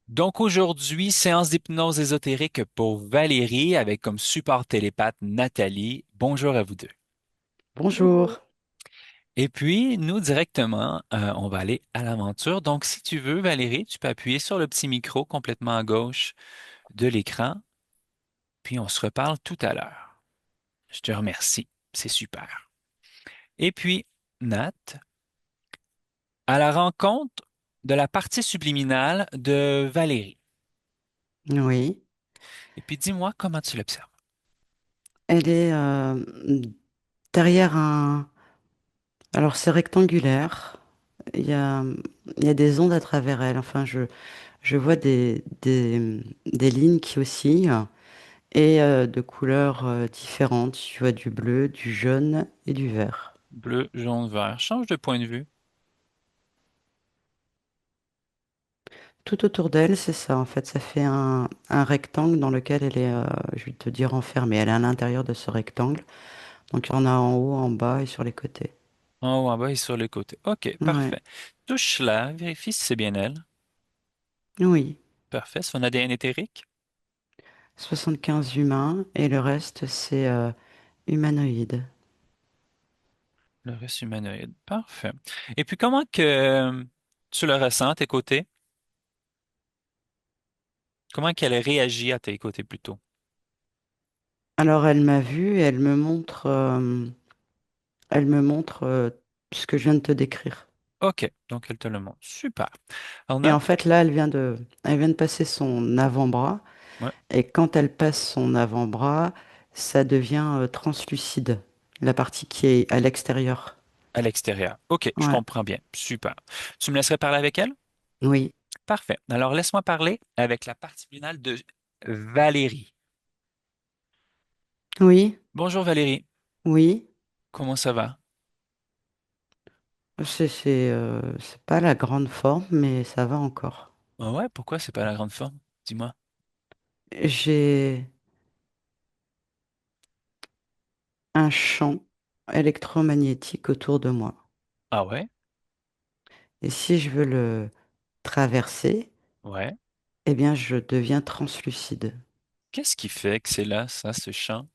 Donc aujourd'hui, séance d'hypnose ésotérique pour Valérie avec comme support télépathe Nathalie. Bonjour à vous deux. Bonjour. Et puis, nous directement, on va aller à l'aventure. Donc, si tu veux, Valérie, tu peux appuyer sur le petit micro complètement à gauche de l'écran, puis on se reparle tout à l'heure. Je te remercie. C'est super. Et puis, Nat, à la rencontre de la partie subliminale de Valérie. Oui, Et puis, dis-moi comment tu l'observes. elle est derrière un... Alors c'est rectangulaire. Il y a, il y a des ondes à travers elle. Enfin, je vois des lignes qui oscillent et de couleurs différentes. Tu vois du bleu, du jaune et du vert. Bleu, jaune, vert. Change de point de vue. Tout autour d'elle, c'est ça. En fait, ça fait un rectangle dans lequel elle est, je vais te dire, enfermée. Elle est à l'intérieur de ce rectangle. Donc il y en a en haut, en bas et sur les côtés. En haut, en bas et sur le côté. OK, Ouais. parfait. Touche-la, vérifie si c'est bien elle. Oui. Parfait. Son ADN éthérique? 75 humains et le reste, c'est humanoïde. Le reste humanoïde. Parfait. Et puis, comment que tu le ressens à tes côtés? Comment qu'elle réagit à tes côtés plutôt? Alors, elle m'a vue et elle me montre ce que je viens de te décrire. OK, donc elle te le montre. Super. Alors, Et Nat, en fait, là, elle vient de passer son avant-bras. ouais, Et quand elle passe son avant-bras, ça devient translucide, la partie qui est à l'extérieur. à l'extérieur. OK, je Ouais, comprends bien. Super. Tu me laisserais parler avec elle? oui, Parfait. Alors, laisse-moi parler avec la partie finale de Valérie. oui, Bonjour Valérie. oui. Comment ça va? C'est pas la grande forme, mais ça va encore. Ah ouais, pourquoi c'est pas la grande forme? Dis-moi. J'ai un champ électromagnétique autour de moi. Ah ouais? Et si je veux le traverser, Ouais. eh bien, je deviens translucide. Qu'est-ce qui fait que c'est là, ça, ce champ?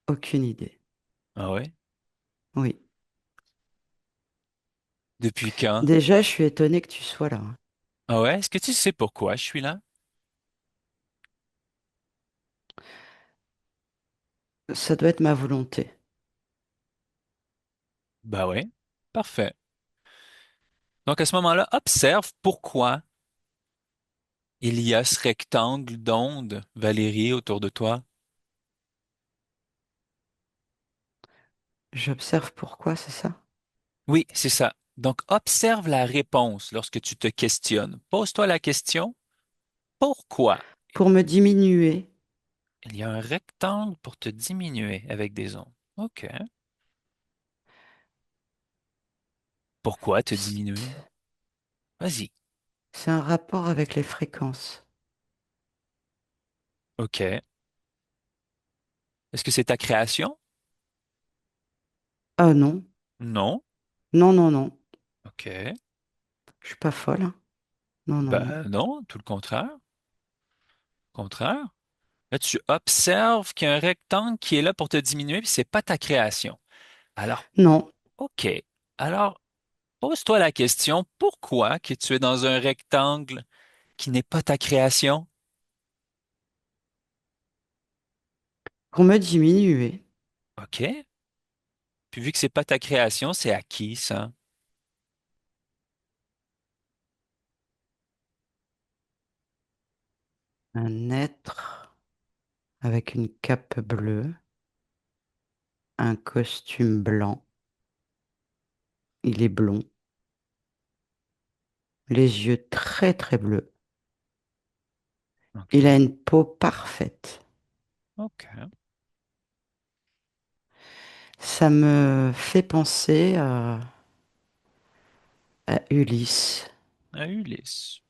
Aucune idée. Ah ouais? Oui. Depuis quand? Déjà, je suis étonnée que tu sois là, hein. Ah ouais? Est-ce que tu sais pourquoi je suis là? Ça doit être ma volonté. Bah ouais. Parfait. Donc à ce moment-là, observe pourquoi il y a ce rectangle d'onde, Valérie, autour de toi. J'observe pourquoi, c'est ça? Oui, c'est ça. Donc observe la réponse lorsque tu te questionnes. Pose-toi la question, pourquoi Pour me diminuer. il y a un rectangle pour te diminuer avec des ondes? OK. Pourquoi te c- diminuer? Vas-y. C'est un rapport avec les fréquences. OK. Est-ce que c'est ta création? Ah non, Non. non, non, non. OK. Je suis pas folle, hein. Non, non, non. Ben non, tout le contraire. Contraire. Là, tu observes qu'il y a un rectangle qui est là pour te diminuer, puis c'est pas ta création. Alors, Non. OK. Alors, pose-toi la question, pourquoi que tu es dans un rectangle qui n'est pas ta création? Pour me diminuer. OK. Puis vu que c'est pas ta création, c'est à qui ça? Un être avec une cape bleue, un costume blanc. Il est blond, les yeux très très bleus. Il a OK. une peau parfaite. OK. Ça me fait penser à Ulysse. À Ulysse.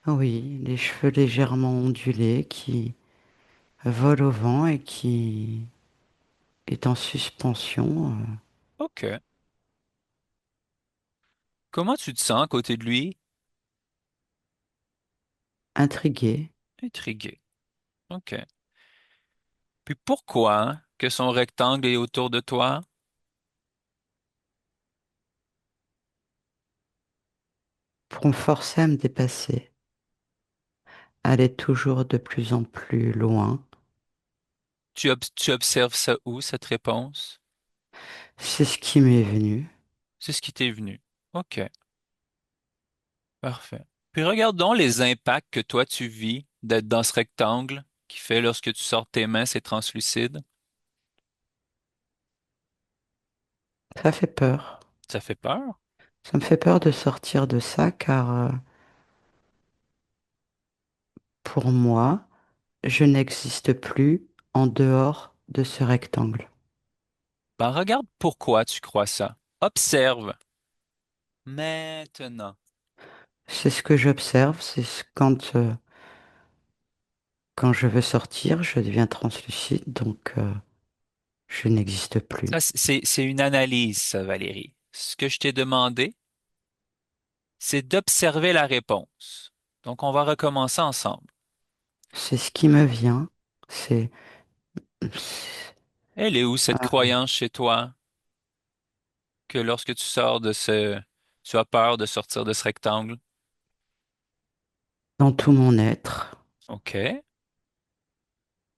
Oui, les cheveux légèrement ondulés qui volent au vent et qui est en suspension. OK. Comment tu te sens à côté de lui? intrigué. Intrigué. OK. Puis pourquoi que son rectangle est autour de toi? Pour me forcer à me dépasser, aller toujours de plus en plus loin. Tu observes ça où, cette réponse? C'est ce qui m'est venu. C'est ce qui t'est venu. OK. Parfait. Puis regarde donc les impacts que toi tu vis d'être dans ce rectangle qui fait lorsque tu sors tes mains, c'est translucide. Ça fait peur. Ça fait peur? Ça me fait peur de sortir de ça car pour moi, je n'existe plus en dehors de ce rectangle. Ben regarde pourquoi tu crois ça. Observe. Maintenant. C'est ce que j'observe, quand je veux sortir, je deviens translucide, donc je n'existe plus. Ça, c'est une analyse, ça, Valérie. Ce que je t'ai demandé, c'est d'observer la réponse. Donc, on va recommencer ensemble. C'est ce qui me vient. C'est Elle est où cette euh, croyance chez toi que lorsque tu sors de tu as peur de sortir de ce rectangle? dans tout mon être. OK.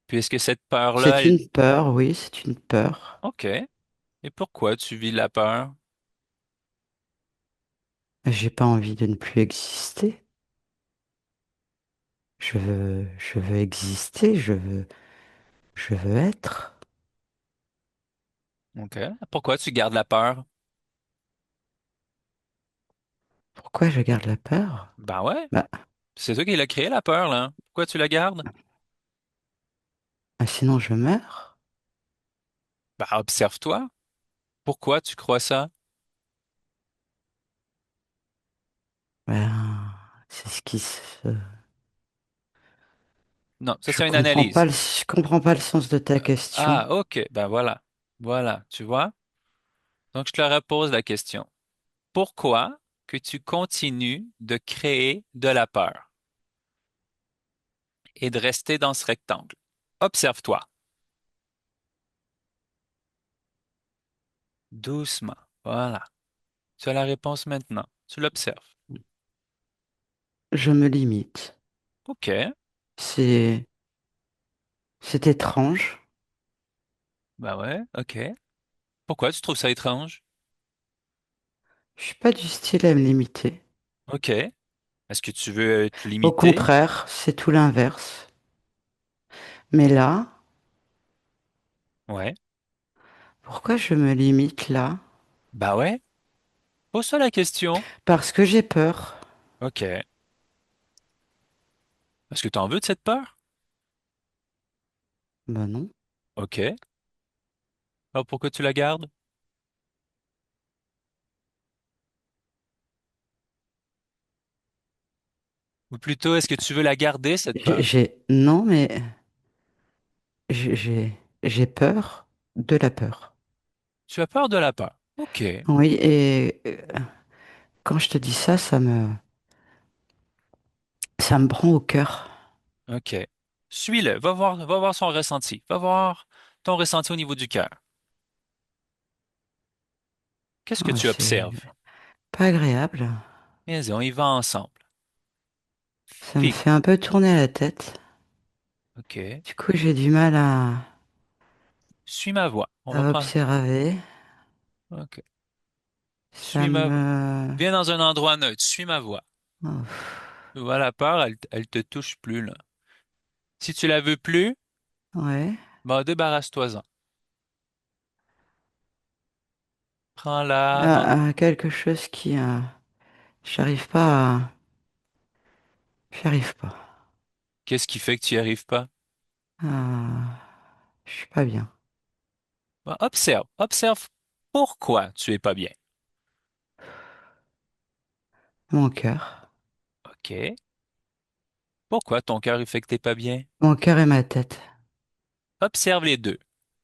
Puis est-ce que cette peur-là, C'est une peur, oui, c'est une peur. OK. Et pourquoi tu vis la peur? J'ai pas envie de ne plus exister. Je veux exister, je veux être. OK. Pourquoi tu gardes la peur? Pourquoi je garde la peur? Ben ouais, Bah, c'est toi qui l'as créé, la peur, là. Pourquoi tu la gardes? sinon je meurs. Ben observe-toi. Pourquoi tu crois ça? Ben, c'est ce qui se... Non, ça c'est une analyse. Je comprends pas le sens de ta question. Ah, OK. Ben voilà. Voilà, tu vois? Donc, je te repose la question. Pourquoi que tu continues de créer de la peur et de rester dans ce rectangle? Observe-toi. Doucement. Voilà. Tu as la réponse maintenant. Tu l'observes. Je me limite. OK. C'est, c'est étrange. Ben ouais, OK. Pourquoi tu trouves ça étrange? Je suis pas du style à me limiter. OK. Est-ce que tu veux te Au limiter? contraire, c'est tout l'inverse. Mais là, Ouais. pourquoi je me limite là? Ben ouais. Pose-toi la question. Parce que j'ai peur. OK. Est-ce que tu en veux de cette peur? Ben non. OK. Alors pourquoi tu la gardes? Ou plutôt, est-ce que tu veux la garder, cette peur? Non, mais j'ai peur de la peur. Tu as peur de la peur. OK. Oui, et quand je te dis ça, ça me prend au cœur. OK. Suis-le. Va voir son ressenti. Va voir ton ressenti au niveau du cœur. Qu'est-ce que Ah, tu c'est observes? pas agréable. Vas-y, on y va ensemble. Ça me Puis, fait un peu tourner la tête. OK. Du coup, j'ai du mal Suis ma voix. On va à prendre. observer. OK. Ça Suis ma voix. me... Viens dans un endroit neutre. Suis ma voix. Oh, Tu vois, la peur, elle te touche plus, là. Si tu la veux plus, ouais. ben, débarrasse-toi-en. Prends-la dans... Quelque chose qui... j'arrive pas à... J'y arrive pas. Qu'est-ce qui fait que tu n'y arrives pas? Je suis pas bien. Ben, observe. Observe pourquoi tu es pas bien. Mon cœur. OK. Pourquoi ton cœur il fait que t'es pas bien? Mon cœur et ma tête. Observe les deux.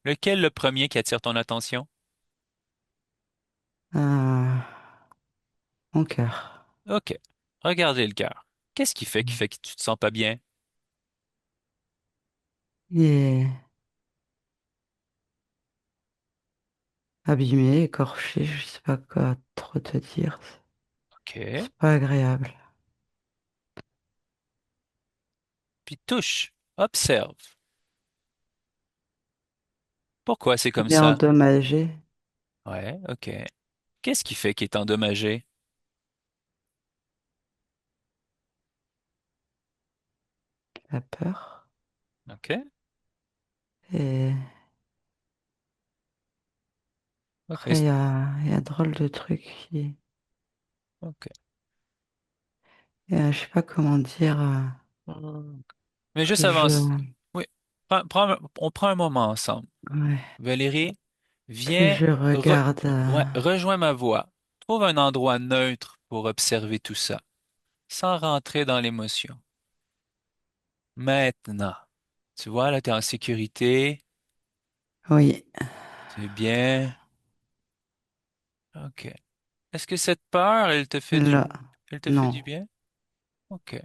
Lequel le premier qui attire ton attention? Euh, Mon cœur. OK. Regardez le cœur. Qu'est-ce qui fait que tu te sens pas bien? Il est abîmé, écorché, je sais pas quoi trop te dire. OK. C'est pas agréable. Puis touche, observe. Pourquoi c'est comme Il est ça? endommagé, Ouais, OK. Qu'est-ce qui fait qu'il est endommagé? la peur. OK. Et OK. après, il y a drôle de trucs OK. je sais pas comment dire, Hmm. Mais juste que je... avance. Oui. On prend un moment ensemble. Ouais, Valérie, que viens, je regarde. ouais, rejoins ma voix. Trouve un endroit neutre pour observer tout ça, sans rentrer dans l'émotion. Maintenant, tu vois, là, tu es en sécurité, Oui, c'est bien. OK. Est-ce que cette peur, là, elle te fait non. du bien? OK.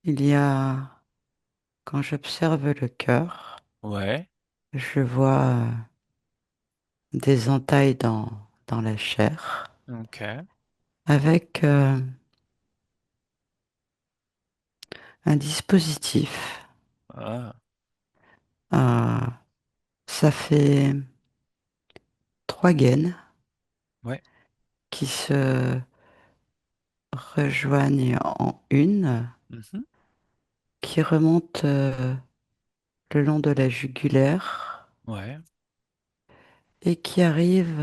Il y a, quand j'observe le cœur, Ouais. je vois des entailles dans la chair, OK. avec un dispositif. Ah, Euh, Ça fait trois gaines ouais. qui se rejoignent en une, Mhm. qui remonte le long de la jugulaire Ouais. et qui arrive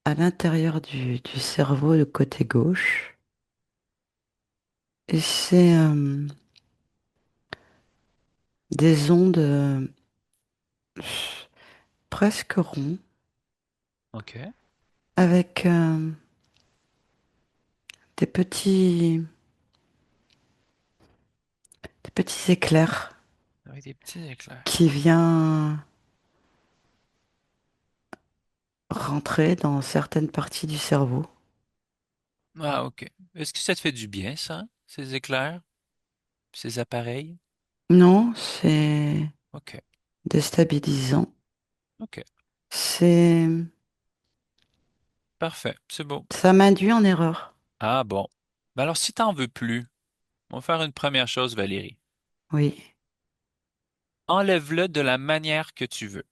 à l'intérieur du cerveau, de côté gauche. Et c'est des ondes presque rondes OK. avec des des petits éclairs Avec des petits éclairs. qui viennent rentrer dans certaines parties du cerveau. Ah, OK. Est-ce que ça te fait du bien, ça, ces éclairs, ces appareils? Non, c'est OK. déstabilisant. OK. C'est, Parfait. C'est beau. ça m'induit en erreur. Ah, bon. Ben alors, si t'en veux plus, on va faire une première chose, Valérie. Oui. Enlève-le de la manière que tu veux.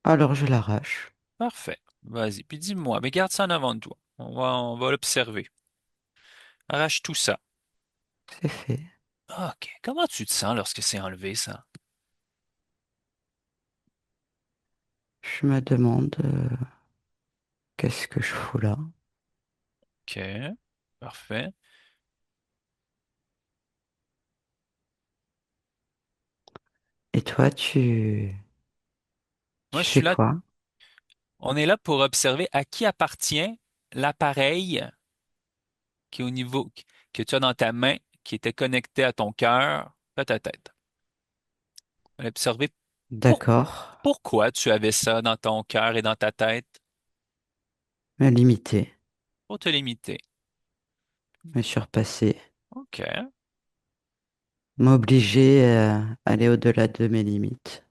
Alors je l'arrache. Parfait. Vas-y. Puis dis-moi, mais garde ça en avant de toi. On va l'observer. Arrache tout ça. C'est fait. OK. Comment tu te sens lorsque c'est enlevé, ça? Je me demande qu'est-ce que je fous là. OK. Parfait. Et toi, Moi, tu je suis fais là. quoi? On est là pour observer à qui appartient l'appareil qui est au niveau que tu as dans ta main, qui était connecté à ton cœur, à ta tête. On va observer pour- D'accord. pourquoi tu avais ça dans ton cœur et dans ta tête Me limiter, pour te limiter. me surpasser, OK. m'obliger à aller au-delà de mes limites.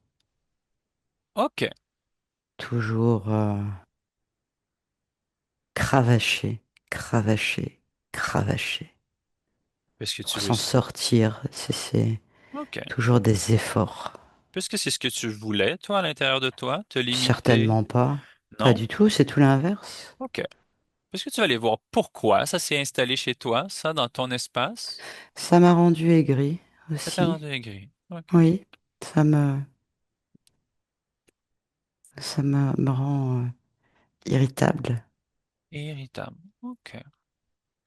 OK. Toujours cravacher, cravacher, cravacher. Parce que tu Pour veux. s'en sortir, c'est OK. toujours des efforts. Parce que c'est ce que tu voulais, toi, à l'intérieur de toi, te limiter. Certainement pas. Pas Non? du tout, c'est tout l'inverse. OK. Parce que tu vas aller voir pourquoi ça s'est installé chez toi, ça, dans ton espace. Ça m'a rendu aigri Ça t'a aussi. rendu aigri. OK, OK. Oui, ça me rend irritable. Irritable. OK.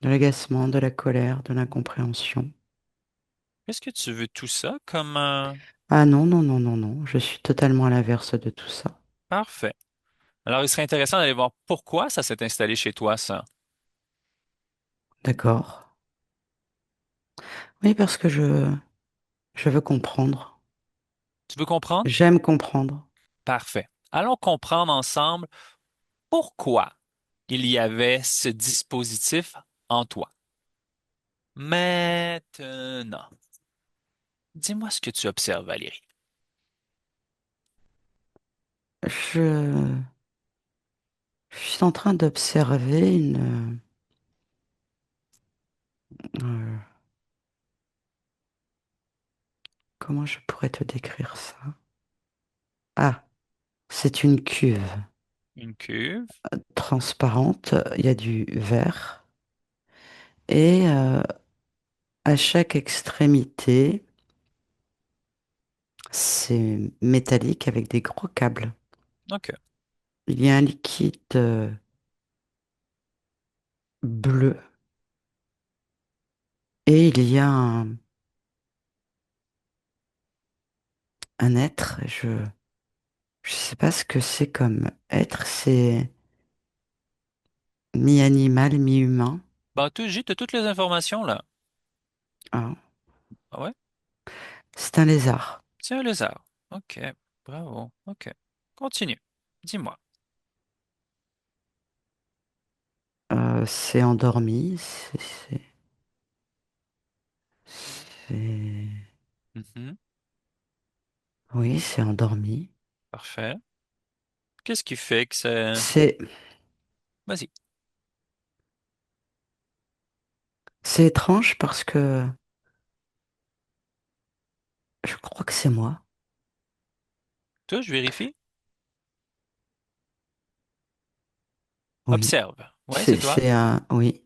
De l'agacement, de la colère, de l'incompréhension. Est-ce que tu veux tout ça comme Ah non, non, non, non, non, je suis totalement à l'inverse de tout ça. parfait? Alors, il serait intéressant d'aller voir pourquoi ça s'est installé chez toi, ça. D'accord. Oui, parce que je veux comprendre. Tu veux comprendre? J'aime comprendre. Parfait. Allons comprendre ensemble pourquoi. il y avait ce dispositif en toi. Maintenant, dis-moi ce que tu observes, Valérie. Je, je suis en train d'observer euh, comment je pourrais te décrire ça? Ah, c'est une cuve Une cuve. transparente. Il y a du verre et à chaque extrémité, c'est métallique avec des gros câbles. OK. Il y a un liquide bleu et il y a un être. Je sais pas ce que c'est comme être. C'est mi-animal, mi-humain. Bah, t'as toutes les informations là. Ah, Ah ouais? c'est un lézard. C'est un lézard. OK. Bravo. OK. Continue. Dis-moi. C'est endormi. Mhm. Oui, c'est endormi. Parfait. Qu'est-ce qui fait que c'est... C'est Vas-y. c'est étrange parce que je crois que c'est moi. Toi, je vérifie. Oui, Observe. Ouais, c'est toi. c'est un oui.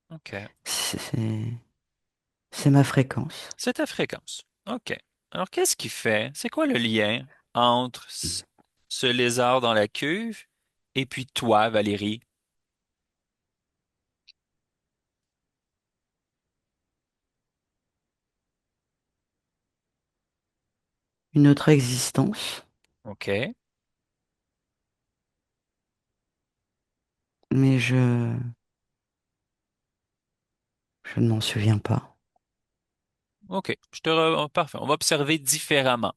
OK. C'est c'est ma fréquence. C'est ta fréquence. OK. Alors, qu'est-ce qui fait? C'est quoi le lien entre ce lézard dans la cuve et puis toi, Valérie? Une autre existence, OK. mais je ne m'en souviens pas. OK. Parfait. On va observer différemment.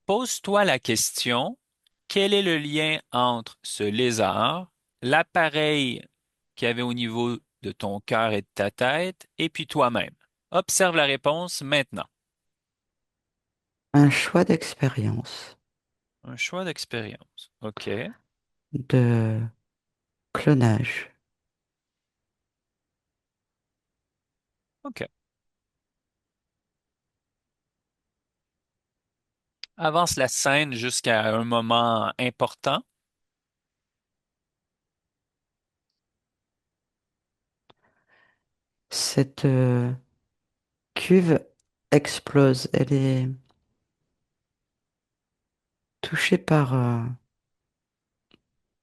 Pose-toi la question, quel est le lien entre ce lézard, l'appareil qu'il y avait au niveau de ton cœur et de ta tête, et puis toi-même? Observe la réponse maintenant. Un choix d'expérience, Un choix d'expérience. OK. de clonage. OK. Avance la scène jusqu'à un moment important. Cette cuve explose. Elle est touchée par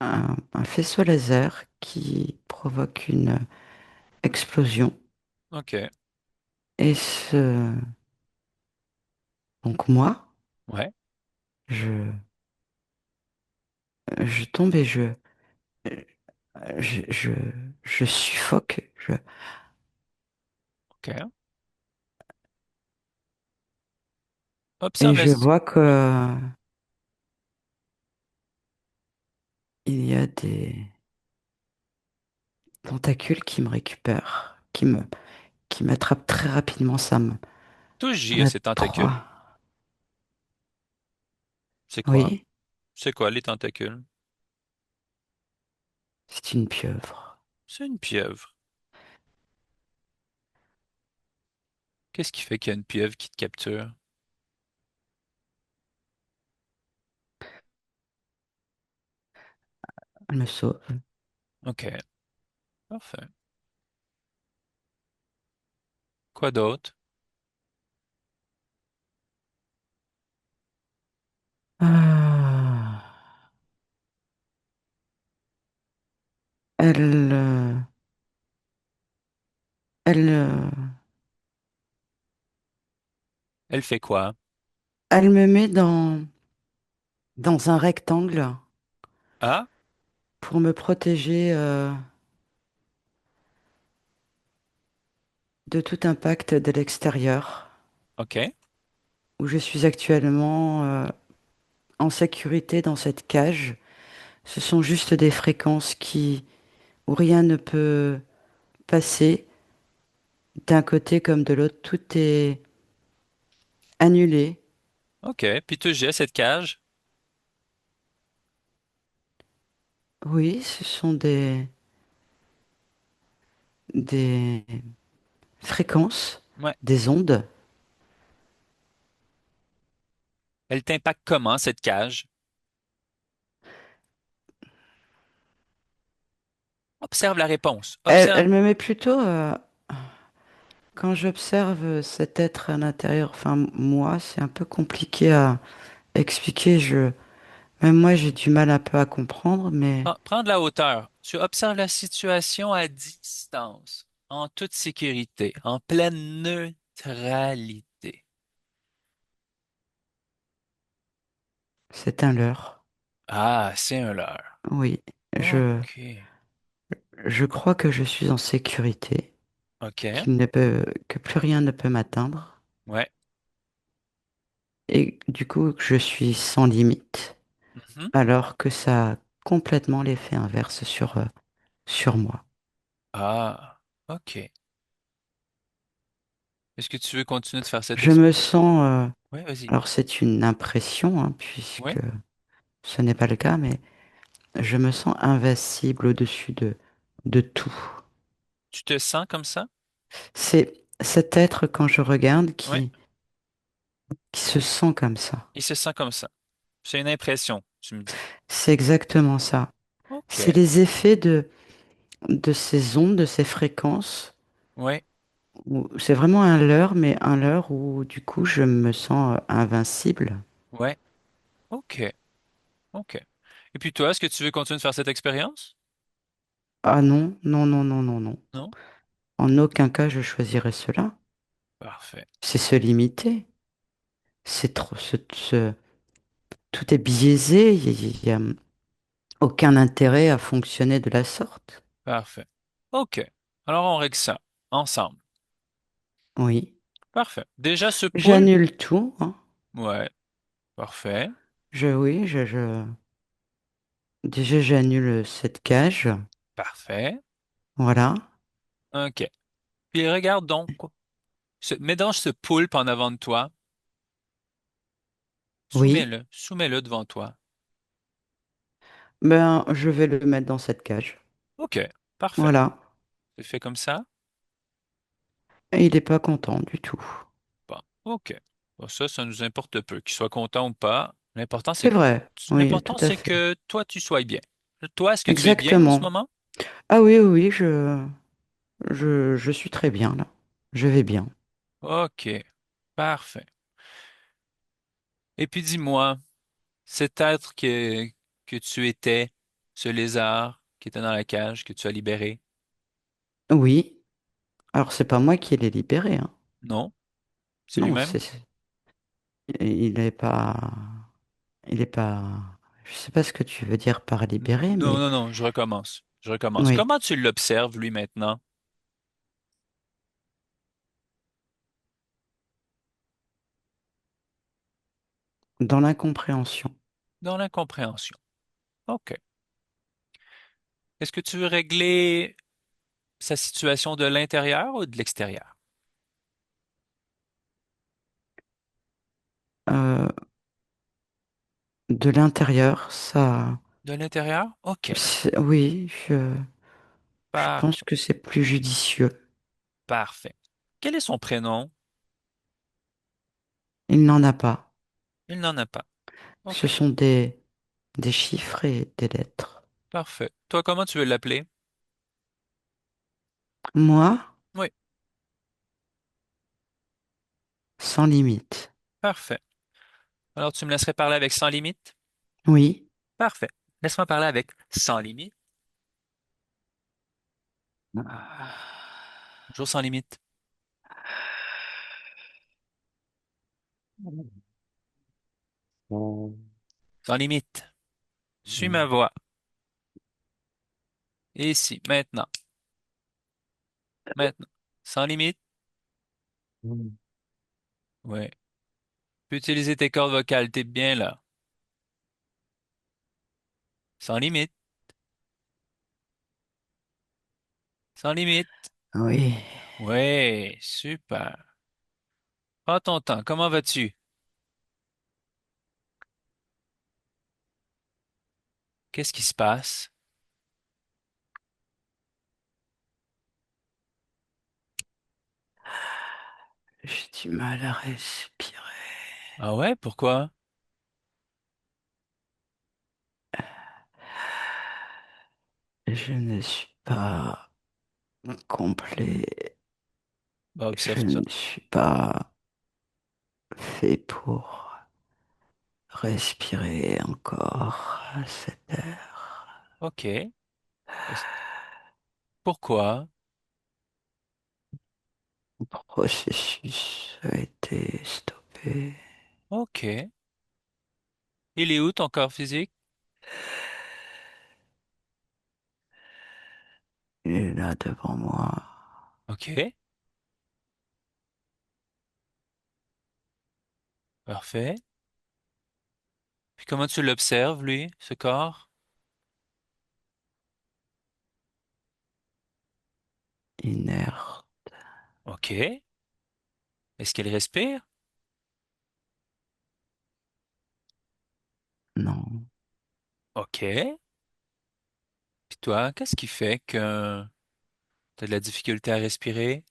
un faisceau laser qui provoque une explosion. OK. Et donc moi, Ouais. je, je tombe et je, je, je suffoque. OK. Et Observe la... je vois Ouais. que il y a des tentacules qui me récupèrent, qui m'attrapent très rapidement. Touche J Il y à en a ces tentacules. trois. C'est quoi? Oui, C'est quoi les tentacules? c'est une pieuvre. C'est une pieuvre. Qu'est-ce qui fait qu'il y a une pieuvre qui te capture? Elle me sauve. OK. Parfait. Quoi d'autre? Ah, elle, elle, Elle fait quoi? elle me met dans un rectangle Ah? pour me protéger de tout impact de l'extérieur, OK. où je suis actuellement en sécurité dans cette cage. Ce sont juste des fréquences où rien ne peut passer d'un côté comme de l'autre. Tout est annulé. OK. Puis toi, j'ai cette cage. Oui, ce sont des fréquences, Ouais. des ondes. Elle t'impacte comment, cette cage? Observe la réponse. Elle Observe. me met plutôt, quand j'observe cet être à l'intérieur, enfin moi, c'est un peu compliqué à expliquer. Même moi, j'ai du mal un peu à comprendre, mais Prends de la hauteur. Tu observes la situation à distance, en toute sécurité, en pleine neutralité. c'est un leurre. Ah, c'est un leurre. Oui, je, OK. je crois que je suis en sécurité, OK. que plus rien ne peut m'atteindre, Ouais. et du coup, que je suis sans limite, Mhm. alors que ça a complètement l'effet inverse sur moi. Ah, OK. Est-ce que tu veux continuer de faire cette Je me expérience? sens, Oui, vas-y. alors c'est une impression, hein, puisque Oui. ce n'est pas le cas, mais je me sens invincible au-dessus de tout. Tu te sens comme ça? C'est cet être, quand je regarde, Oui. qui se sent comme ça. Il se sent comme ça. C'est une impression, tu me dis. C'est exactement ça. C'est OK. les effets de ces ondes, de ces fréquences. Oui. C'est vraiment un leurre, mais un leurre où du coup je me sens invincible. Ouais. OK. OK. Et puis toi, est-ce que tu veux continuer de faire cette expérience? Ah non, non, non, non, non, non. Non? En aucun cas je choisirais cela. Parfait. C'est se limiter. C'est trop, tout est biaisé. Il y a aucun intérêt à fonctionner de la sorte. Parfait. OK. Alors on règle ça ensemble. Oui. Parfait. Déjà, ce pool. J'annule tout, hein. Ouais. Parfait. Oui, déjà j'annule cette cage. Parfait. Voilà. OK. Puis regarde donc. Mets donc ce poulpe en avant de toi. Oui. Soumets-le. Soumets-le devant toi. Ben, je vais le mettre dans cette cage. OK. Parfait. Voilà. C'est fait comme ça? Et il n'est pas content du tout. Bon. OK. Bon, ça nous importe peu. Qu'il soit content ou pas. C'est vrai. Oui, tout L'important, à c'est fait. que toi, tu sois bien. Toi, est-ce que tu es bien en ce Exactement. moment? Ah oui, oui, oui, je suis très bien là. Je vais bien. OK. Parfait. Et puis dis-moi, cet être que tu étais, ce lézard qui était dans la cage, que tu as libéré, Oui. Alors, c'est pas moi qui l'ai libéré, hein. non? C'est Non, lui-même? il est pas, il est pas. Je sais pas ce que tu veux dire par libéré, Non, mais non, non, je recommence. Je recommence. oui, Comment tu l'observes, lui, maintenant? dans l'incompréhension. Dans l'incompréhension. OK. Est-ce que tu veux régler sa situation de l'intérieur ou de l'extérieur? Euh, de l'intérieur, ça, De l'intérieur? OK. oui, je Par- pense que c'est plus judicieux. Parfait. Quel est son prénom? Il n'en a pas. Il n'en a pas. Ce OK. sont des chiffres et des lettres. Parfait. Toi, comment tu veux l'appeler? Moi, Oui. sans limite. Parfait. Alors, tu me laisserais parler avec Sans Limite? Oui. Parfait. Laisse-moi parler avec Sans Limite. Bonjour Sans Limite. Sans Limite. Suis ma voix. Ici, maintenant. Maintenant. Sans Limite. Oui. Tu peux utiliser tes cordes vocales. T'es bien là. Sans Limite. Sans limite. Oui, Ouais, super. Prends ton temps. Comment vas-tu? Qu'est-ce qui se passe? j'ai du mal à respirer. Ah ouais, pourquoi? Je ne suis pas complet. Bah, Je observe ça. ne suis pas fait pour respirer encore à cette heure. OK. Est-ce- Pourquoi? Le processus a été stoppé. OK. Il est où ton corps physique? Il est là devant moi. OK. Parfait. Puis comment tu l'observes, lui, ce corps? Inerte. OK. Est-ce qu'elle respire? Non. OK. Puis toi, qu'est-ce qui fait que tu as de la difficulté à respirer?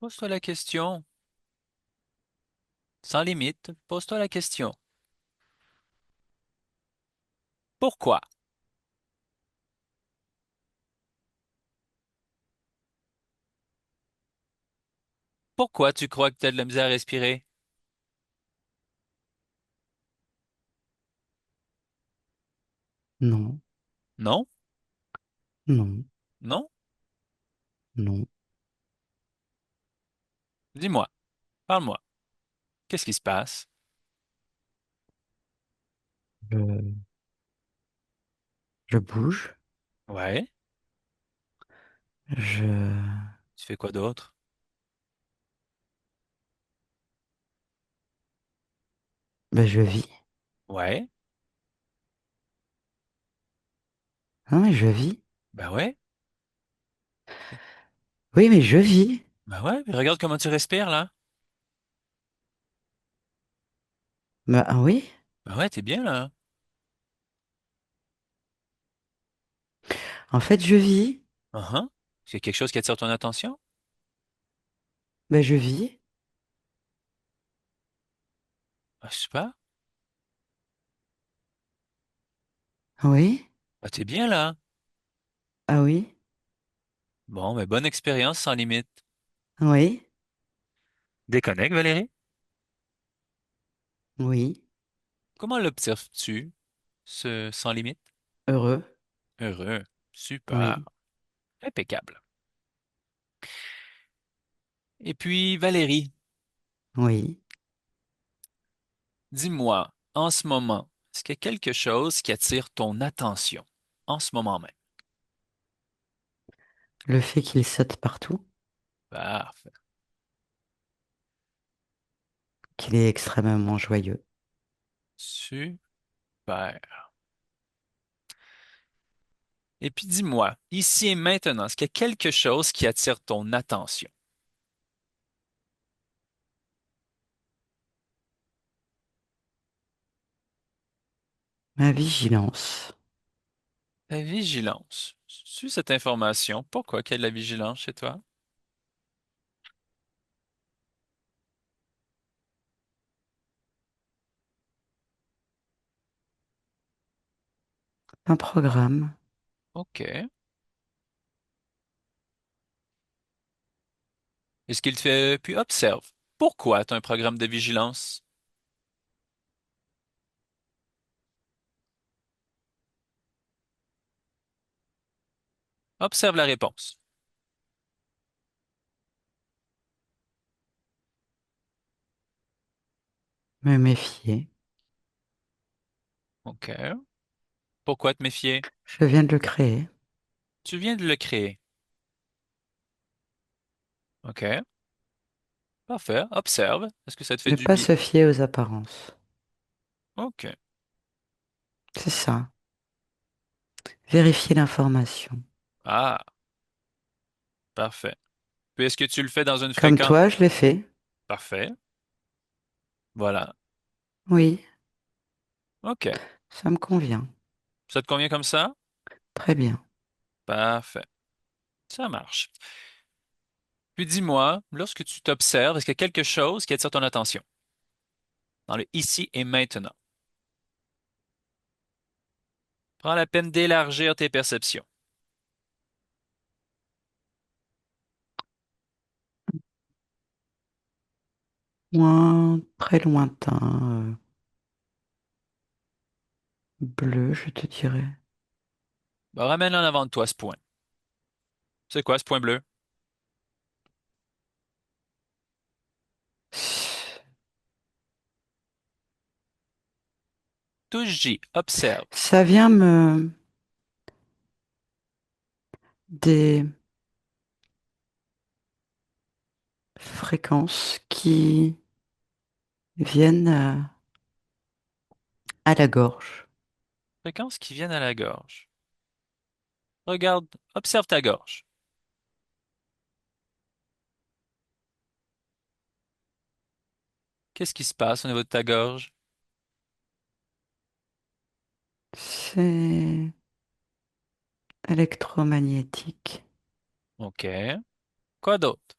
Pose-toi la question. Sans limite, pose-toi la question. Pourquoi? Pourquoi tu crois que tu as de la misère à respirer? Non. Non? Non. Non? Non. Dis-moi, parle-moi. Qu'est-ce qui se passe? Je, je bouge. Ouais. Je, Tu fais quoi d'autre? je vis. Ouais. Non, mais je vis. Ben ouais. Oui, mais je vis. Ben ouais. Puis regarde comment tu respires, là. Bah ah oui. Ben ouais, t'es bien, là. En fait, je vis. Uh-huh. C'est quelque chose qui attire ton attention? Bah je vis. Ah, super. Oui. Ben, t'es bien, là. Ah oui. Bon, ben bonne expérience sans limite. Oui. Déconnecte, Valérie. Oui. Comment l'observes-tu, ce sans limite? Heureux. Heureux. Super. Oui. Impeccable. Et puis, Valérie, Oui. dis-moi, en ce moment, est-ce qu'il y a quelque chose qui attire ton attention? En ce moment même. Le fait qu'il saute partout, Parfait. qu'il est extrêmement joyeux. Super. Et puis dis-moi, ici et maintenant, est-ce qu'il y a quelque chose qui attire ton attention? Ma vigilance. La vigilance. Suis cette information. Pourquoi qu'il y a de la vigilance chez toi? Un programme. OK. Est-ce qu'il te fait... Puis observe. Pourquoi tu as un programme de vigilance? Observe la réponse. Me méfier. OK. Pourquoi te méfier? Je viens de le créer. Tu viens de le créer. OK. Parfait. Observe. Est-ce que ça te fait Ne du pas bien? se fier aux apparences. OK. C'est ça. Vérifier l'information. Ah, parfait. Puis est-ce que tu le fais dans une Comme fréquence? toi, je l'ai fait. Parfait. Voilà. Oui, OK. ça me convient. Ça te convient comme ça? Très bien. Parfait. Ça marche. Puis dis-moi, lorsque tu t'observes, est-ce qu'il y a quelque chose qui attire ton attention dans le ici et maintenant? Prends la peine d'élargir tes perceptions. Loin, très lointain, bleu, je te dirais. Ben, ramène en avant de toi ce point. C'est quoi ce point bleu? Touche J, observe. Ça vient me des fréquences qui viennent à la gorge. Fréquences qui viennent à la gorge. Regarde, observe ta gorge. Qu'est-ce qui se passe au niveau de ta gorge? C'est électromagnétique. OK. Quoi d'autre?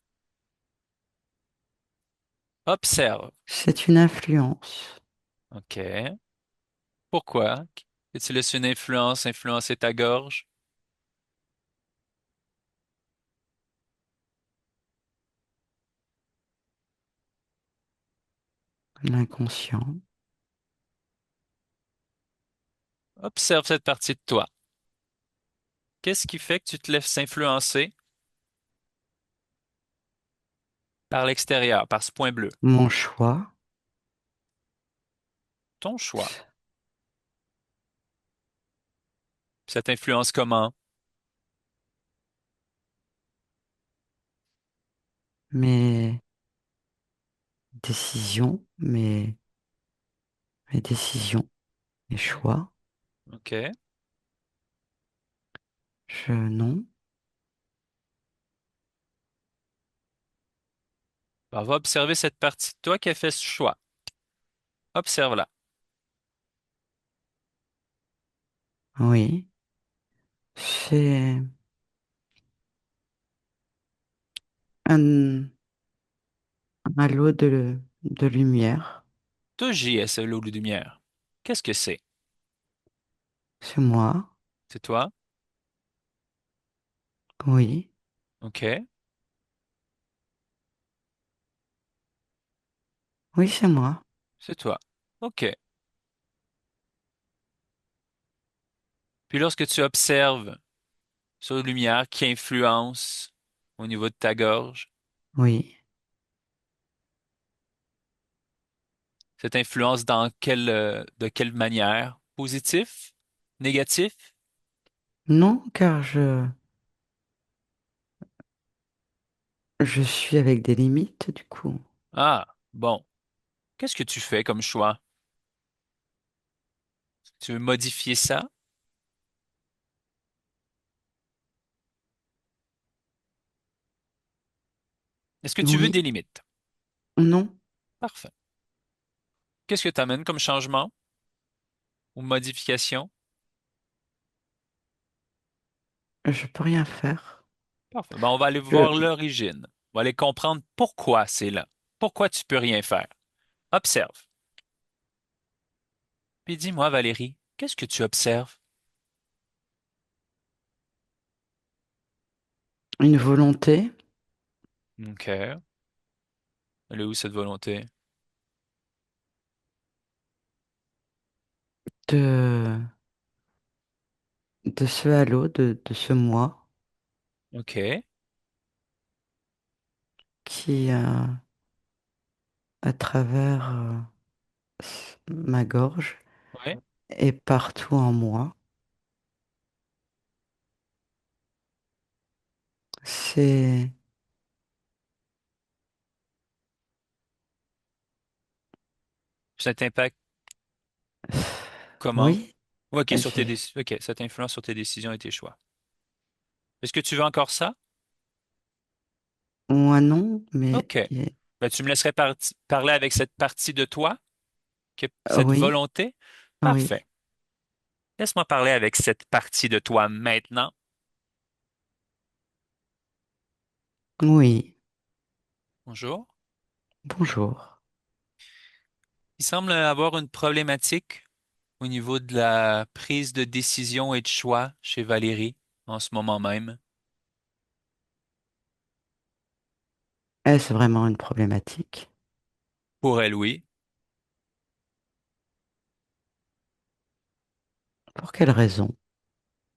Observe. C'est une influence. OK. Pourquoi? Que tu laisses une influence influencer ta gorge? L'inconscient. Observe cette partie de toi. Qu'est-ce qui fait que tu te laisses influencer par l'extérieur, par ce point bleu? Mon choix. Ton choix. Ça t'influence comment? Mes décisions. Mes décisions. Mes choix. OK. Non. On va observer cette partie de toi qui a fait ce choix. Observe-la. Oui. C'est un halo de lumière. Toi, JS, l'eau de lumière. Qu'est-ce que c'est? C'est moi. C'est toi? Oui. OK. Oui, c'est moi. C'est toi. OK. Puis lorsque tu observes cette lumière qui influence au niveau de ta gorge, Oui. cette influence de quelle manière? Positif? Négatif? Non, car je suis avec des limites, du coup. Ah, bon. Qu'est-ce que tu fais comme choix? Tu veux modifier ça? Est-ce que tu veux Oui. des limites? Non, Parfait. Qu'est-ce que tu amènes comme changement ou modification? je peux rien faire. Parfait. Ben, on va aller Je, voir l'origine. On va aller comprendre pourquoi c'est là. Pourquoi tu peux rien faire. Observe. Puis dis-moi, Valérie, qu'est-ce que tu observes? une volonté OK. Elle est où cette volonté? de, de ce halo, de ce moi OK. qui, à travers ma gorge Ouais. et partout en moi, c'est Ça t'impacte comment? Oui, Ok, sur tes j'ai- ok, ça t'influence sur tes décisions et tes choix. Est-ce que tu veux encore ça? moi non, mais Ok. Ben, tu me laisserais parler avec cette partie de toi, cette oui, volonté? oui, Parfait. Laisse-moi parler avec cette partie de toi maintenant. oui. Bonjour. Bonjour. Il semble avoir une problématique au niveau de la prise de décision et de choix chez Valérie en ce moment même. Est-ce vraiment une problématique? Pour elle, oui. Pour quelle raison?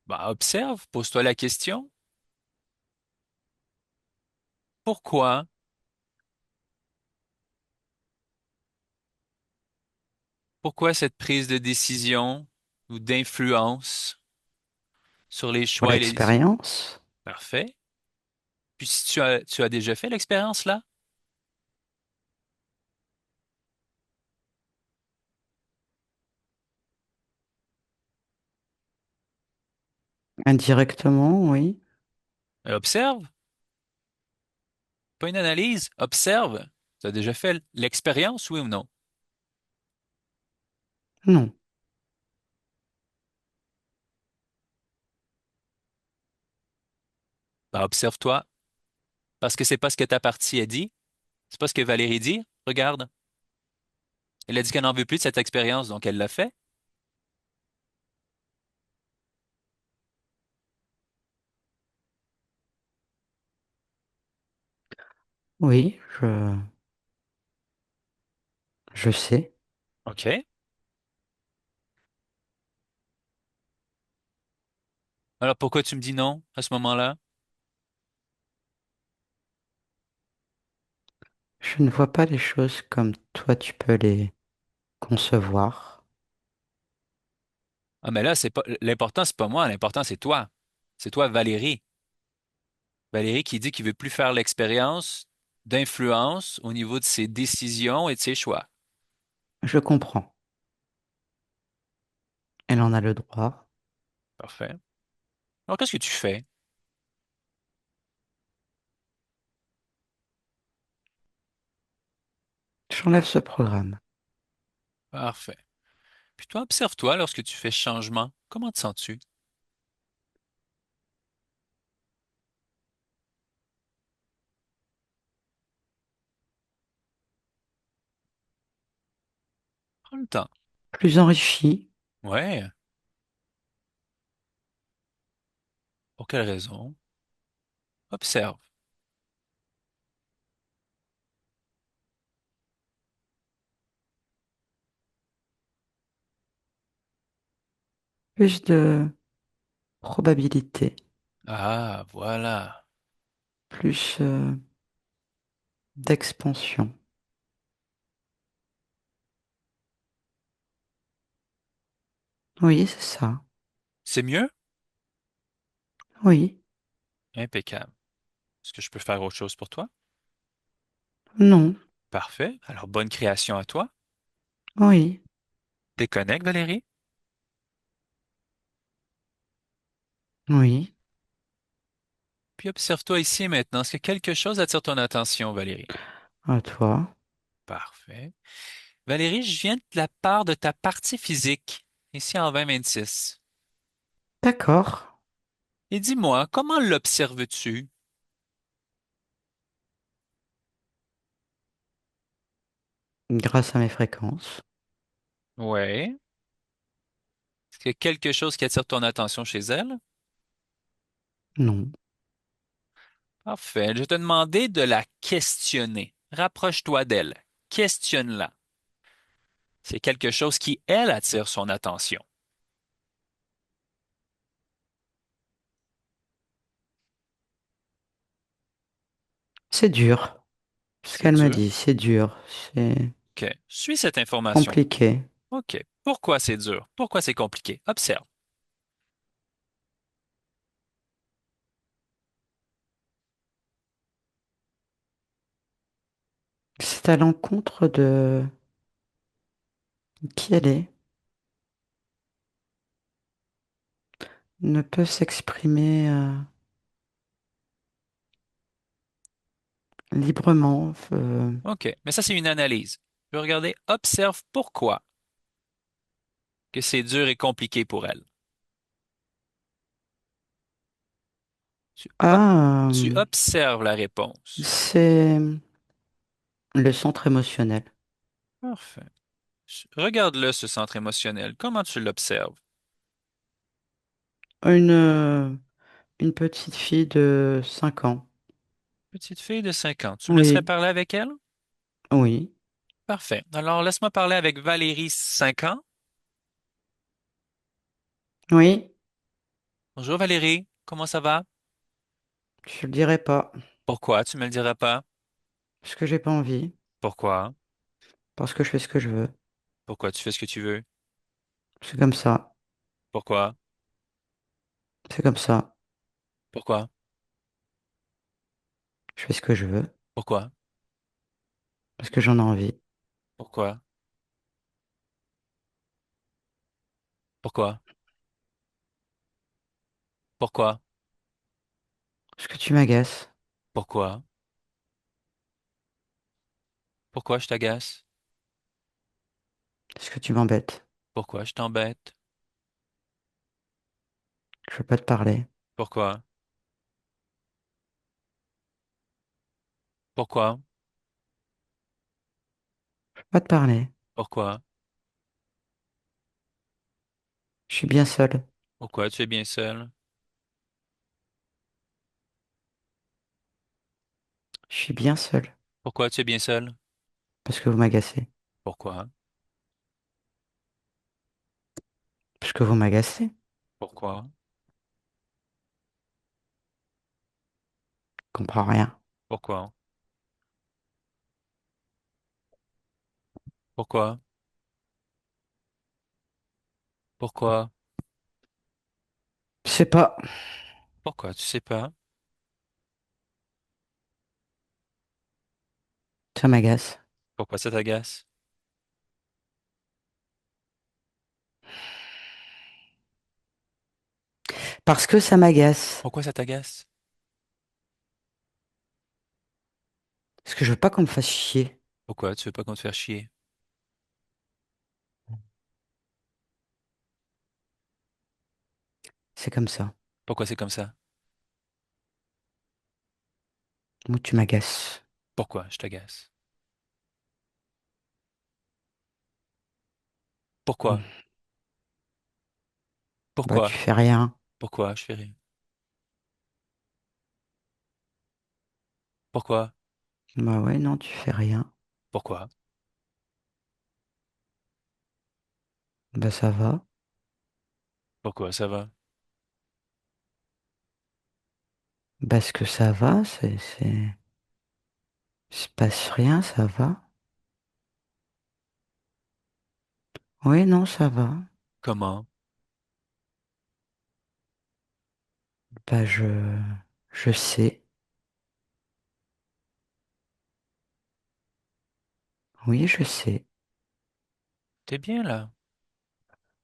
Ben, observe, pose-toi la question. Pourquoi? Pourquoi cette prise de décision ou d'influence sur les Pour choix et les... l'expérience? Parfait. Puis si tu as déjà fait l'expérience là? Indirectement, oui. Observe, pas une analyse, observe. Tu as déjà fait l'expérience, oui ou non? Non. Ben, observe-toi, parce que c'est pas ce que ta partie a dit, c'est pas ce que Valérie dit. Regarde, elle a dit qu'elle n'en veut plus de cette expérience, donc elle l'a fait. Oui, je sais. OK. Alors pourquoi tu me dis non à ce moment-là? Je ne vois pas les choses comme toi tu peux les concevoir. Ah, mais là, c'est pas l'important, c'est pas moi, l'important, c'est toi. C'est toi, Valérie. Valérie qui dit qu'il veut plus faire l'expérience d'influence au niveau de ses décisions et de ses choix. Je comprends. Elle en a le droit. Parfait. Alors, qu'est-ce que tu fais? J'enlève ce programme. Parfait. Puis toi, observe-toi lorsque tu fais ce changement. Comment te sens-tu? Prends le temps. Plus enrichi. Ouais. Pour quelle raison? Observe. Plus de probabilité. Ah, voilà. Plus d'expansion. Oui, c'est ça. C'est mieux? Oui. Impeccable. Est-ce que je peux faire autre chose pour toi? Non. Parfait. Alors, bonne création à toi. Oui. Déconnecte, Valérie. Oui. Puis observe-toi ici et maintenant. Est-ce que quelque chose attire ton attention, Valérie? À toi. Parfait. Valérie, je viens de la part de ta partie physique, ici en 2026. D'accord. Et dis-moi, comment l'observes-tu? Grâce à mes fréquences. Ouais. Est-ce qu'il y a quelque chose qui attire ton attention chez elle? Non. Parfait. Je vais te demander de la questionner. Rapproche-toi d'elle. Questionne-la. C'est quelque chose qui, elle, attire son attention. C'est dur. Ce C'est qu'elle m'a dur. dit, c'est dur. C'est OK. Suis cette information. compliqué. OK. Pourquoi c'est dur? Pourquoi c'est compliqué? Observe. C'est à l'encontre de Qui elle est? Ne peut s'exprimer librement. OK. Mais ça, c'est une analyse. Je vais regarder, observe pourquoi que c'est dur et compliqué pour elle. Tu, ob- Ah, tu observes la réponse. c'est le centre émotionnel. Parfait. Regarde-le, ce centre émotionnel. Comment tu l'observes? Une, euh, une petite fille de 5 ans. Petite fille de 5 ans. Tu me laisserais Oui, parler avec elle? oui, Parfait. Alors, laisse-moi parler avec Valérie, 5 ans. oui, Bonjour Valérie, comment ça va? je le dirai pas. Pourquoi tu me le diras pas? Parce que j'ai pas envie. Pourquoi? Parce que je fais ce que je veux. Pourquoi tu fais ce que tu veux? C'est comme ça. Pourquoi? C'est comme ça. Pourquoi? Je fais ce que je veux. Pourquoi? Parce que j'en ai envie. Pourquoi? Pourquoi? Pourquoi? Parce que tu m'agaces. Pourquoi? Pourquoi je t'agace? Parce que tu m'embêtes. Pourquoi je t'embête? Je veux pas te parler. Pourquoi? Pourquoi? Je veux pas te parler. Pourquoi? Je suis bien seule. Pourquoi tu es bien seul? Je suis bien seule. Pourquoi tu es bien seul? Parce que vous m'agacez. Pourquoi? Parce que vous m'agacez. Pourquoi? Je comprends rien. Pourquoi? Pourquoi? Pourquoi? Je sais pas. Pourquoi? Tu sais pas? Ça m'agace. Pourquoi ça t'agace? Parce que ça m'agace. Pourquoi ça t'agace? Parce que je veux pas qu'on me fasse chier. Pourquoi tu veux pas qu'on te fasse chier? C'est comme ça. Pourquoi c'est comme ça? Moi, tu m'agaces. Pourquoi je t'agace? Pourquoi? Bah, Pourquoi? tu fais rien. Pourquoi je fais rien? Pourquoi? Bah ouais, non, tu fais rien. Pourquoi? Bah ça va. Pourquoi ça va? Parce que ça va, il se passe rien, ça va. Oui, non, ça va. Comment? Bah je sais. Oui, je sais. T'es bien là.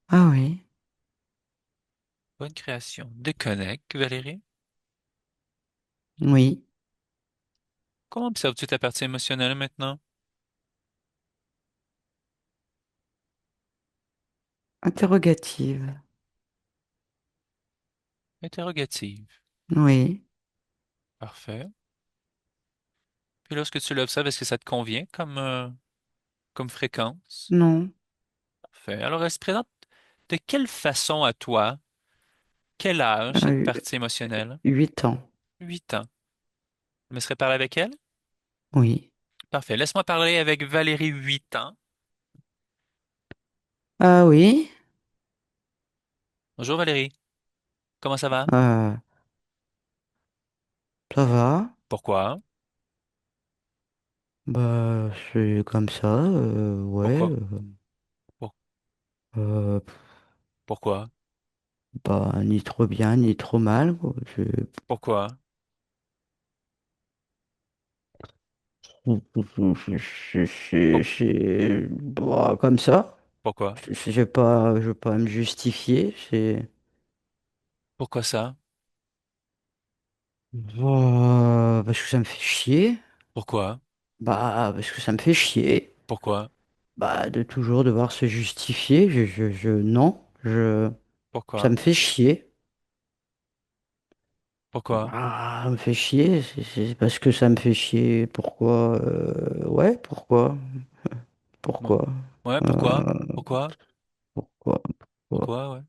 Ah oui, Bonne création. Déconnecte, Valérie. oui. Comment observes-tu ta partie émotionnelle maintenant? Interrogative. Interrogative. Oui. Parfait. Puis lorsque tu l'observes, est-ce que ça te convient comme fréquence? Non. Parfait. Alors, elle se présente de quelle façon à toi? Quel âge, cette Euh, partie émotionnelle? 8 ans. 8 ans. Tu me serais parlé avec elle? Oui. Parfait. Laisse-moi parler avec Valérie, 8 ans. Ah oui. Bonjour Valérie. Comment ça va? Euh, ça va. Pourquoi? Bah c'est comme ça. Ouais. Pourquoi? Pour- Euh, Pourquoi? Bah ni trop bien ni trop mal, quoi. Pourquoi? Pour- Bah, comme ça. Pourquoi? Je vais pas me justifier. Pourquoi ça? Parce que ça me fait chier. Pourquoi? Bah, parce que ça me fait chier. Pourquoi? Bah, de toujours devoir se justifier. Non, ça Pourquoi? me fait chier. Pourquoi? Bah, ça me fait chier. C'est parce que ça me fait chier. Pourquoi? Ouais, pourquoi? Bon. Pourquoi? Ouais, pourquoi? Euh, Pourquoi? pourquoi? Pourquoi? Pourquoi, ouais.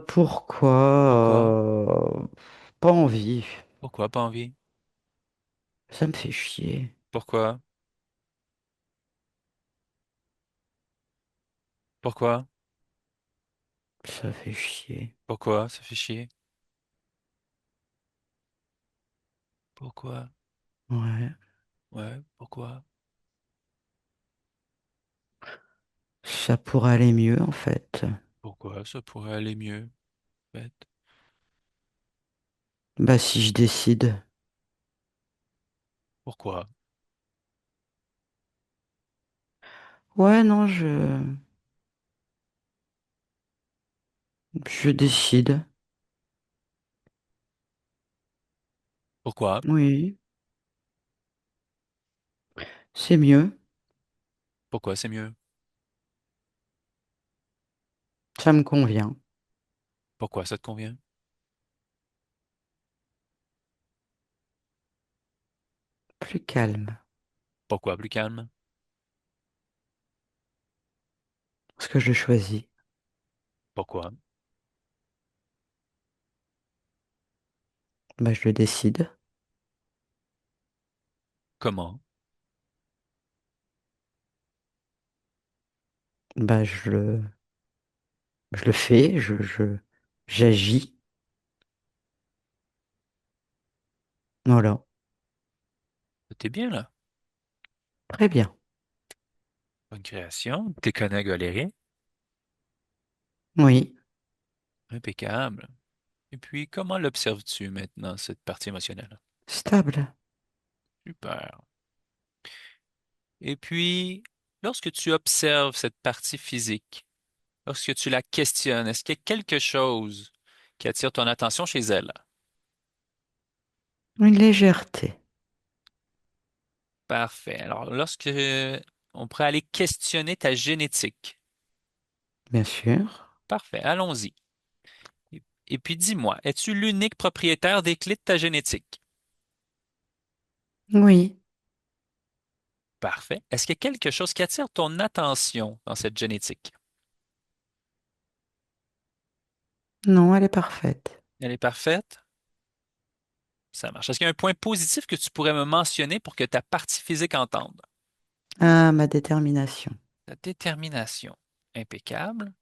Pourquoi? Pas envie. Pourquoi pas envie? Ça me fait chier. Pourquoi? Pourquoi? Ça fait chier. Pourquoi? Ça fait chier. Pourquoi? Ouais. Ouais, pourquoi? Ça pourrait aller mieux, en fait. Pourquoi? Ça pourrait aller mieux, en fait. Bah, si je décide. Pourquoi? Ouais, non, je décide. Pourquoi? Oui, c'est mieux. Pourquoi c'est mieux? Ça me convient. Pourquoi ça te convient? Plus calme. Pourquoi plus calme? Parce que je choisis. Pourquoi? Bah, je le décide. Comment? Bah, je le fais. J'agis. Voilà. T'es bien là. Très bien. Bonne création. T'es connect Valérie. Oui. Impeccable. Et puis, comment l'observes-tu maintenant, cette partie émotionnelle? Stable. Super. Et puis, lorsque tu observes cette partie physique, lorsque tu la questionnes, est-ce qu'il y a quelque chose qui attire ton attention chez elle? Une légèreté. Parfait. Alors, lorsque on pourrait aller questionner ta génétique. Bien sûr. Parfait. Allons-y. Et puis, dis-moi, es-tu l'unique propriétaire des clés de ta génétique? Oui. Parfait. Est-ce qu'il y a quelque chose qui attire ton attention dans cette génétique? Non, elle est parfaite. Elle est parfaite? Ça marche. Est-ce qu'il y a un point positif que tu pourrais me mentionner pour que ta partie physique entende? Ah, ma détermination. Ta détermination. Impeccable.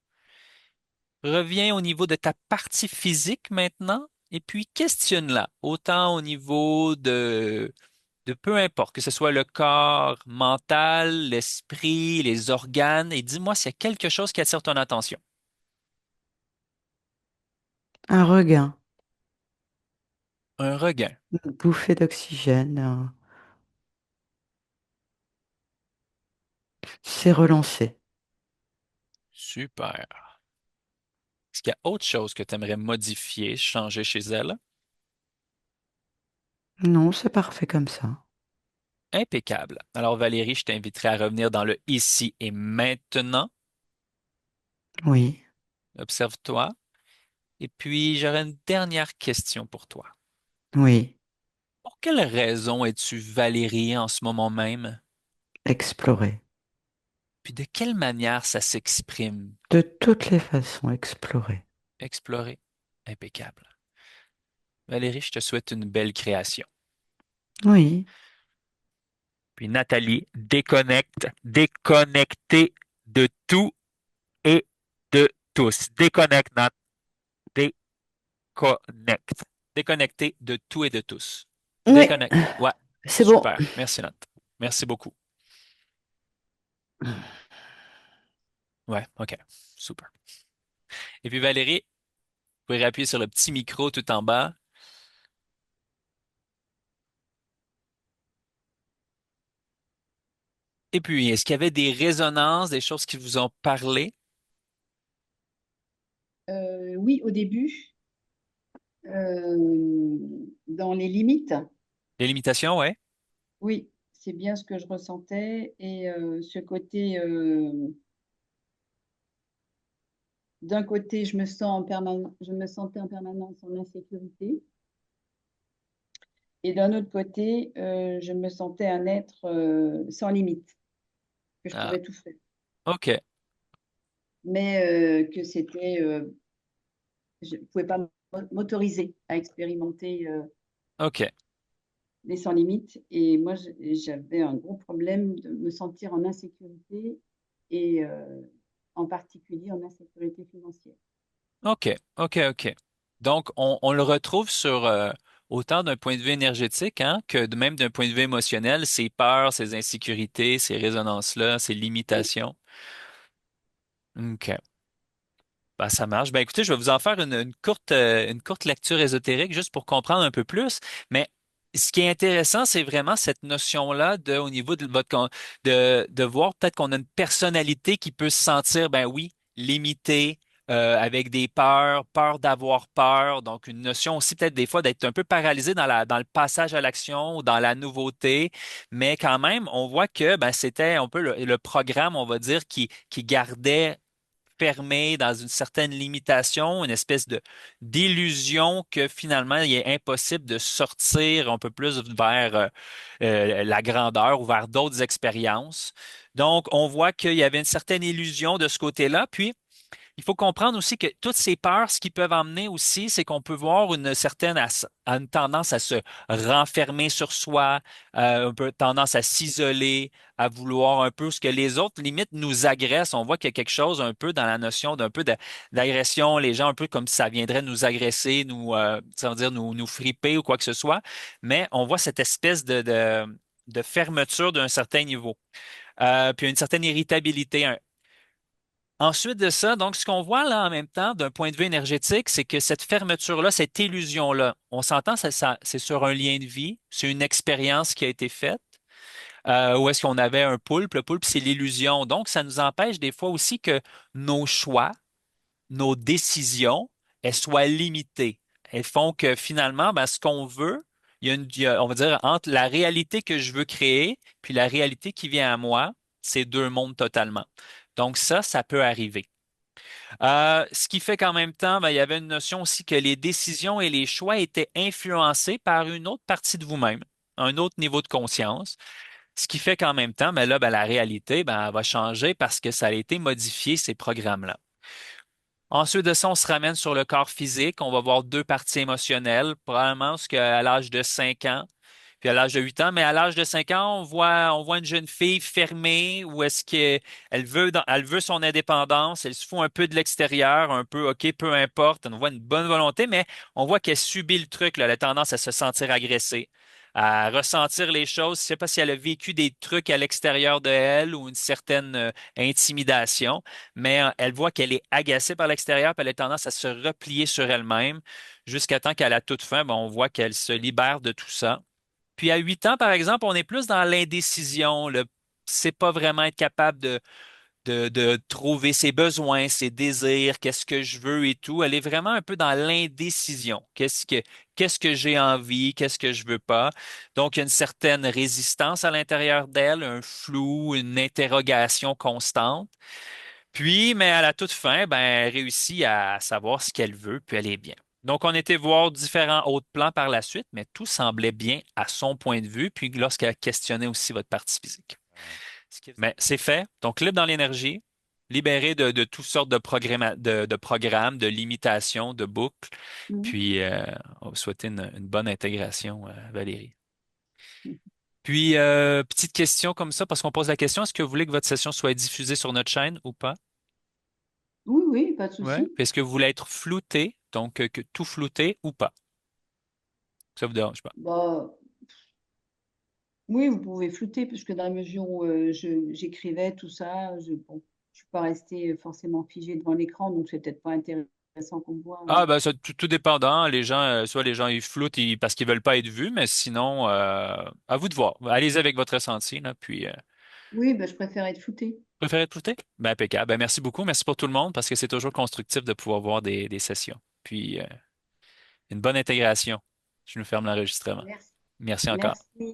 Reviens au niveau de ta partie physique maintenant et puis questionne-la, autant au niveau de peu importe, que ce soit le corps mental, l'esprit, les organes, et dis-moi s'il y a quelque chose qui attire ton attention. Un regain. Un regain. Une bouffée d'oxygène. C'est relancé. Super. Est-ce qu'il y a autre chose que tu aimerais modifier, changer chez elle? Non, c'est parfait comme ça. Impeccable. Alors Valérie, je t'inviterai à revenir dans le ici et maintenant. Oui. Observe-toi. Et puis, j'aurais une dernière question pour toi. Oui. Pour quelle raison es-tu Valérie en ce moment même? Explorer. Puis de quelle manière ça s'exprime? De toutes les façons, explorer. Explorer. Impeccable. Valérie, je te souhaite une belle création. Oui. Puis Nathalie, déconnecte, déconnectez de tout et de tous. Déconnecte, Nat, déconnecte. Déconnectez de tout et de tous. Oui. Déconnecte. Ouais, C'est bon. super. Merci, Nat. Merci beaucoup. Ouais, OK. Super. Et puis Valérie, vous pouvez appuyer sur le petit micro tout en bas. Et puis, est-ce qu'il y avait des résonances, des choses qui vous ont parlé? Oui, au début, dans les limites, Les limitations, ouais. oui, c'est bien ce que je ressentais. Et ce côté, d'un côté, je me sentais en permanence en insécurité. Et d'un autre côté, je me sentais un être sans limite, que je Ah, pouvais tout faire. OK, Mais que je ne pouvais pas m'autoriser à expérimenter OK, les sans limites. Et moi, j'avais un gros problème de me sentir en insécurité et en particulier en insécurité financière. OK, OK, OK. Donc, on le retrouve sur autant d'un point de vue énergétique hein, que même d'un point de vue émotionnel, ces peurs, ces insécurités, ces résonances-là, ces Oui, limitations. OK. Ben, ça marche. Ben, écoutez, je vais vous en faire une courte lecture ésotérique juste pour comprendre un peu plus. Mais ce qui est intéressant, c'est vraiment cette notion-là de, au niveau de de voir peut-être qu'on a une personnalité qui peut se sentir, ben oui, limitée, avec des peurs, peur d'avoir peur. Donc, une notion aussi peut-être des fois d'être un peu paralysé dans le passage à l'action ou dans la nouveauté. Mais quand même, on voit que ben, c'était un peu le programme, on va dire, qui gardait fermé dans une certaine limitation, une espèce de d'illusion que finalement il est impossible de sortir un peu plus vers la grandeur ou vers d'autres expériences. Donc, on voit qu'il y avait une certaine illusion de ce côté-là. Puis, il faut comprendre aussi que toutes ces peurs, ce qui peuvent emmener aussi, c'est qu'on peut voir une certaine une tendance à se renfermer sur soi, un peu tendance à s'isoler, à vouloir un peu ce que les autres limite nous agressent. On voit qu'il y a quelque chose un peu dans la notion d'un peu d'agression, les gens un peu comme si ça viendrait nous agresser, ça veut dire nous friper ou quoi que ce soit. Mais on voit cette espèce de fermeture d'un certain niveau. Puis une certaine irritabilité, ensuite de ça, donc, ce qu'on voit là en même temps, d'un point de vue énergétique, c'est que cette fermeture-là, cette illusion-là, on s'entend, c'est sur un lien de vie, c'est une expérience qui a été faite, où est-ce qu'on avait un poulpe. Le poulpe, c'est l'illusion. Donc, ça nous empêche des fois aussi que nos choix, nos décisions, elles soient limitées. Elles font que finalement, ben, ce qu'on veut, on va dire, entre la réalité que je veux créer, puis la réalité qui vient à moi, c'est deux mondes totalement. Donc ça peut arriver. Ce qui fait qu'en même temps, ben, il y avait une notion aussi que les décisions et les choix étaient influencés par une autre partie de vous-même, un autre niveau de conscience. Ce qui fait qu'en même temps, ben là, ben, la réalité, ben, elle va changer parce que ça a été modifié, ces programmes-là. Ensuite de ça, on se ramène sur le corps physique. On va voir deux parties émotionnelles, probablement parce qu'à l'âge de 5 ans, puis à l'âge de 8 ans, mais à l'âge de 5 ans, on voit une jeune fille fermée où est-ce qu'elle veut, elle veut son indépendance, elle se fout un peu de l'extérieur, un peu, OK, peu importe, on voit une bonne volonté, mais on voit qu'elle subit le truc, là, elle a tendance à se sentir agressée, à ressentir les choses. Je ne sais pas si elle a vécu des trucs à l'extérieur de elle ou une certaine intimidation, mais elle voit qu'elle est agacée par l'extérieur, puis elle a tendance à se replier sur elle-même jusqu'à temps qu'à la toute fin, ben, on voit qu'elle se libère de tout ça. Puis à 8 ans, par exemple, on est plus dans l'indécision. C'est pas vraiment être capable de trouver ses besoins, ses désirs, qu'est-ce que je veux et tout. Elle est vraiment un peu dans l'indécision. Qu'est-ce que j'ai envie, qu'est-ce que je veux pas. Donc, il y a une certaine résistance à l'intérieur d'elle, un flou, une interrogation constante. Puis, mais à la toute fin, ben, elle réussit à savoir ce qu'elle veut, puis elle est bien. Donc, on était voir différents autres plans par la suite, mais tout semblait bien à son point de vue, puis lorsqu'elle a questionné aussi votre partie physique. Mais c'est fait. Donc, libre dans l'énergie, libéré de toutes sortes de programmes, de limitations, de boucles. mhm. Puis, on va vous souhaiter une bonne intégration, Valérie. Puis, petite question comme ça, parce qu'on pose la question, est-ce que vous voulez que votre session soit diffusée sur notre chaîne ou pas? Oui, oui, pas de Ouais. souci. Puis est-ce que vous voulez être flouté, donc que tout flouté ou pas? Ça vous dérange pas. Bah, oui, vous pouvez flouter, puisque dans la mesure où j'écrivais tout ça, bon, je suis pas restée forcément figée devant l'écran, donc c'est peut-être pas intéressant qu'on me voit. Ah ben ça tout dépendant. Les gens, soit les gens ils floutent parce qu'ils veulent pas être vus, mais sinon, à vous de voir. Allez-y avec votre ressenti, là, puis Oui, bah, je préfère être floutée. Préférez être flouté? Ben, impeccable. Ben, merci beaucoup. Merci pour tout le monde parce que c'est toujours constructif de pouvoir voir des sessions. Puis, une bonne intégration. Je nous ferme l'enregistrement. Merci. Merci encore. Merci.